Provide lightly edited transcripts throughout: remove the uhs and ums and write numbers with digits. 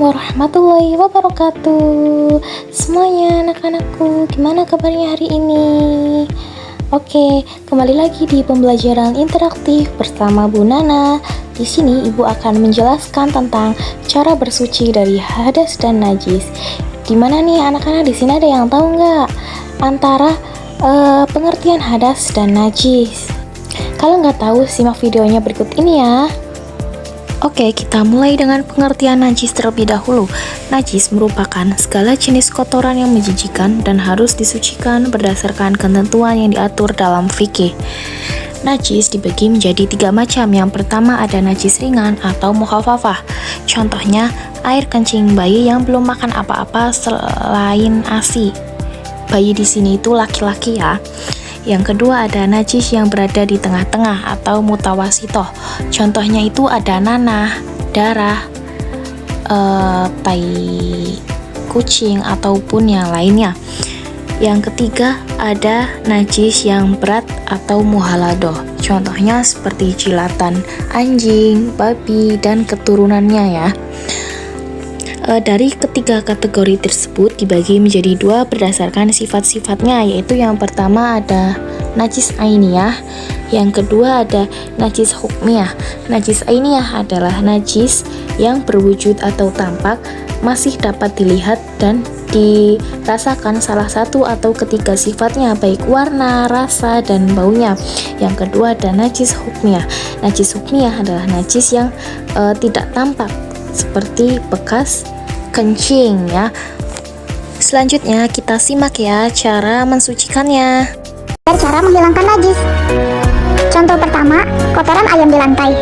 warahmatullahi wabarakatuh. Semuanya anak-anakku, gimana kabarnya hari ini? Oke, kembali lagi di pembelajaran interaktif bersama Bu Nana. Di sini Ibu akan menjelaskan tentang cara bersuci dari hadas dan najis. Gimana nih anak-anak, di sini ada yang tahu nggak antara pengertian hadas dan najis? Kalau nggak tahu, simak videonya berikut ini ya. Oke, kita mulai dengan pengertian najis terlebih dahulu. Najis merupakan segala jenis kotoran yang menjijikan dan harus disucikan berdasarkan ketentuan yang diatur dalam fikih. Najis dibagi menjadi 3 macam. Yang pertama ada najis ringan atau mukhafafah. Contohnya air kencing bayi yang belum makan apa-apa selain ASI. Bayi di sini itu laki-laki ya. Yang kedua ada najis yang berada di tengah-tengah atau mutawasitoh. Contohnya itu ada nanah, darah, tai kucing ataupun yang lainnya. Yang ketiga ada najis yang berat atau muhaladoh. Contohnya seperti jilatan anjing, babi, dan keturunannya ya. Dari ketiga kategori tersebut dibagi menjadi 2 berdasarkan sifat-sifatnya, yaitu yang pertama ada najis ainiyah, yang kedua ada najis hukmiyah. Najis ainiyah adalah najis yang berwujud atau tampak, masih dapat dilihat dan dirasakan salah satu atau ketiga sifatnya, baik warna, rasa, dan baunya. Yang kedua ada najis hukmiyah. Najis hukmiyah adalah najis yang tidak tampak, seperti bekas kencing ya. Selanjutnya kita simak ya cara mensucikannya. Cara menghilangkan najis. Contoh pertama, kotoran ayam di lantai.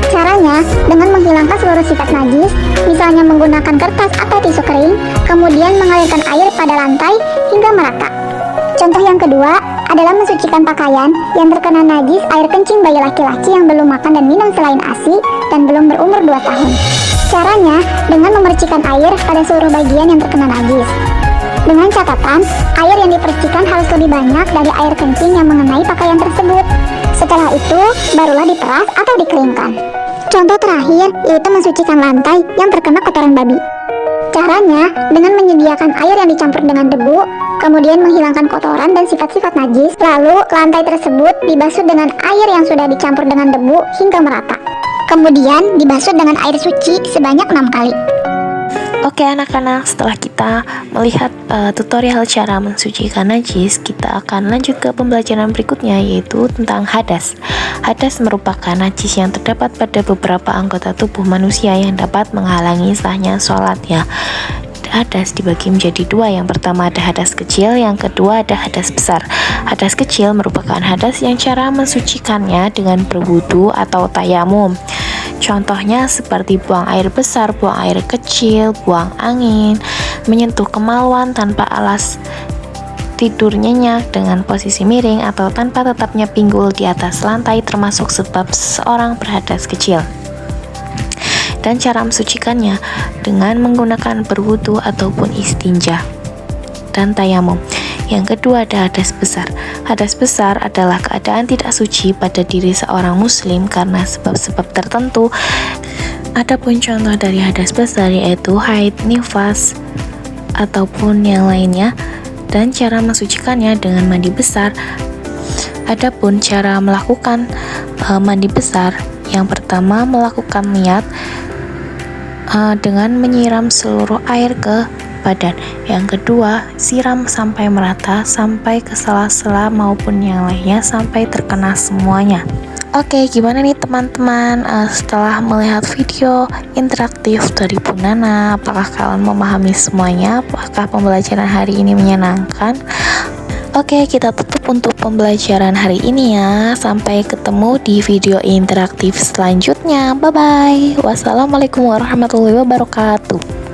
Caranya dengan menghilangkan seluruh sifat najis, misalnya menggunakan kertas atau tisu kering, kemudian mengalirkan air pada lantai hingga merata. Contoh yang kedua adalah mensucikan pakaian yang terkena najis air kencing bayi laki-laki yang belum makan dan minum selain ASI dan belum berumur 2 tahun. Caranya dengan memercikan air pada seluruh bagian yang terkena najis. Dengan catatan, air yang dipercikan harus lebih banyak dari air kencing yang mengenai pakaian tersebut. Setelah itu, barulah diperas atau dikeringkan. Contoh terakhir yaitu mensucikan lantai yang terkena kotoran babi. Caranya dengan menyediakan air yang dicampur dengan debu, kemudian menghilangkan kotoran dan sifat-sifat najis, lalu lantai tersebut dibasuh dengan air yang sudah dicampur dengan debu hingga merata. Kemudian dibasuh dengan air suci sebanyak 6 kali. Oke anak-anak, setelah kita melihat tutorial cara mensucikan najis, kita akan lanjut ke pembelajaran berikutnya, yaitu tentang hadas. Hadas merupakan najis yang terdapat pada beberapa anggota tubuh manusia yang dapat menghalangi sahnya sholat ya. Hadas dibagi menjadi 2. Yang pertama ada hadas kecil, yang kedua ada hadas besar. Hadas kecil merupakan hadas yang cara mensucikannya dengan berwudu atau tayamum. Contohnya seperti buang air besar, buang air kecil, buang angin, menyentuh kemaluan tanpa alas tidur nyenyak dengan posisi miring atau tanpa tetapnya pinggul di atas lantai, termasuk sebab seseorang berhadas kecil. Dan cara mensucikannya dengan menggunakan berwudu ataupun istinja dan tayamum. Yang kedua ada hadas besar. Hadas besar adalah keadaan tidak suci pada diri seorang muslim karena sebab-sebab tertentu. Adapun contoh dari hadas besar yaitu haid, nifas, ataupun yang lainnya. Dan cara mensucikannya dengan mandi besar. Adapun cara melakukan mandi besar, yang pertama melakukan niat dengan menyiram seluruh air ke badan. Yang kedua, siram sampai merata, sampai ke sela-sela maupun yang lainnya, sampai terkena semuanya. Oke, gimana nih teman-teman setelah melihat video interaktif dari Bu Nana? Apakah kalian memahami semuanya? Apakah pembelajaran hari ini menyenangkan? Oke, kita tutup untuk pembelajaran hari ini ya. Sampai ketemu di video interaktif selanjutnya. Bye-bye. Wassalamualaikum warahmatullahi wabarakatuh.